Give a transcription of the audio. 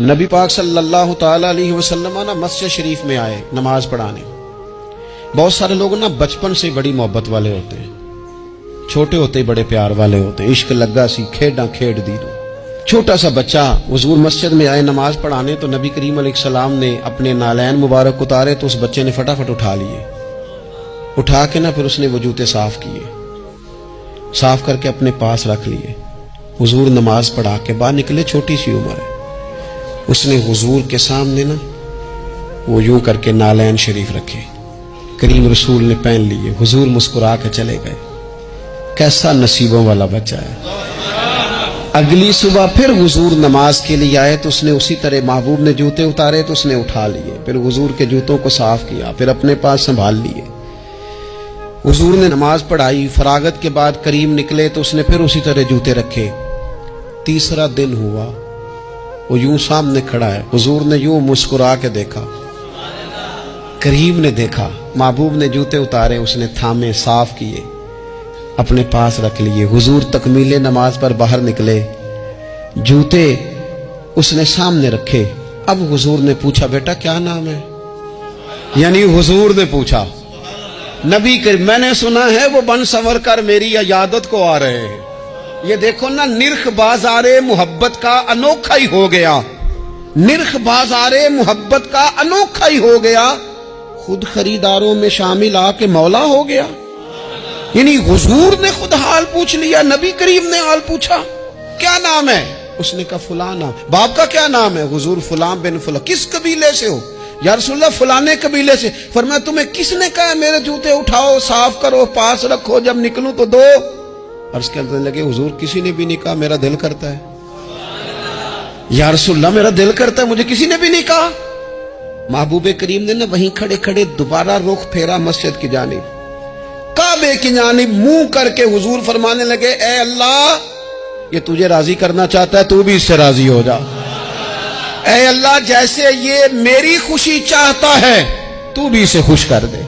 نبی پاک صلی اللہ تعالیٰ علیہ وسلم نا مسجد شریف میں آئے نماز پڑھانے۔ بہت سارے لوگ نا بچپن سے بڑی محبت والے ہوتے ہیں، چھوٹے ہوتے بڑے پیار والے ہوتے ہیں، عشق لگا سی کھیڈاں کھیڈ دی دو۔ چھوٹا سا بچہ حضور مسجد میں آئے نماز پڑھانے تو نبی کریم علیہ السلام نے اپنے نالین مبارک اتارے تو اس بچے نے فٹافٹ اٹھا لیے، اٹھا کے نا پھر اس نے وہ جوتے صاف کیے، صاف کر کے اپنے پاس رکھ لیے۔ حضور نماز پڑھا کے باہر نکلے، چھوٹی سی عمر ہے، اس نے حضور کے سامنے نا وہ یوں کر کے نالین شریف رکھے، کریم رسول نے پہن لیے، حضور مسکرا کے چلے گئے۔ کیسا نصیبوں والا بچہ ہے۔ اگلی صبح پھر حضور نماز کے لیے آئے تو اس نے اسی طرح محبوب نے جوتے اتارے تو اس نے اٹھا لیے، پھر حضور کے جوتوں کو صاف کیا، پھر اپنے پاس سنبھال لیے۔ حضور نے نماز پڑھائی، فراغت کے بعد کریم نکلے تو اس نے پھر اسی طرح جوتے رکھے۔ تیسرا دن ہوا، وہ یوں سامنے کھڑا ہے، حضور نے یوں مسکرا کے دیکھا، کریم نے دیکھا، محبوب نے جوتے اتارے، اس نے تھامے، صاف کیے، اپنے پاس رکھ لیے۔ حضور تکمیل نماز پر باہر نکلے، جوتے اس نے سامنے رکھے۔ اب حضور نے پوچھا بیٹا کیا نام ہے؟ یعنی حضور نے پوچھا، نبی کریم میں نے سنا ہے وہ بن سنور کر میری عیادت کو آ رہے ہیں، یہ دیکھو نا نرخ بازار محبت کا انوکھا ہی ہو گیا، نرخ بازار محبت کا انوکھا ہی ہو گیا، خود خریداروں میں شامل آ کے مولا ہو گیا۔ یعنی حضور نے خود حال پوچھ لیا، نبی کریم نے حال پوچھا کیا نام ہے؟ اس نے کہا فلاں نام۔ باپ کا کیا نام ہے؟ حضور فلاں بن فلاں۔ کس قبیلے سے ہو؟ یا رسول اللہ فلانے قبیلے سے۔ فرمایا تمہیں کس نے کہا میرے جوتے اٹھاؤ، صاف کرو، پاس رکھو، جب نکلوں تو دو؟ عرض کرنے لگے حضور کسی نے بھی نہیں کہا، میرا دل کرتا ہے۔ یا رسول اللہ میرا دل کرتا ہے، مجھے کسی نے بھی نہیں کہا۔ محبوب کریم نے نا وہیں کھڑے کھڑے دوبارہ رخ پھیرا مسجد کی جانب، کعبے کی جانب منہ کر کے حضور فرمانے لگے اے اللہ یہ تجھے راضی کرنا چاہتا ہے، تو بھی اس سے راضی ہو جا۔ اے اللہ جیسے یہ میری خوشی چاہتا ہے تو بھی اسے خوش کر دے۔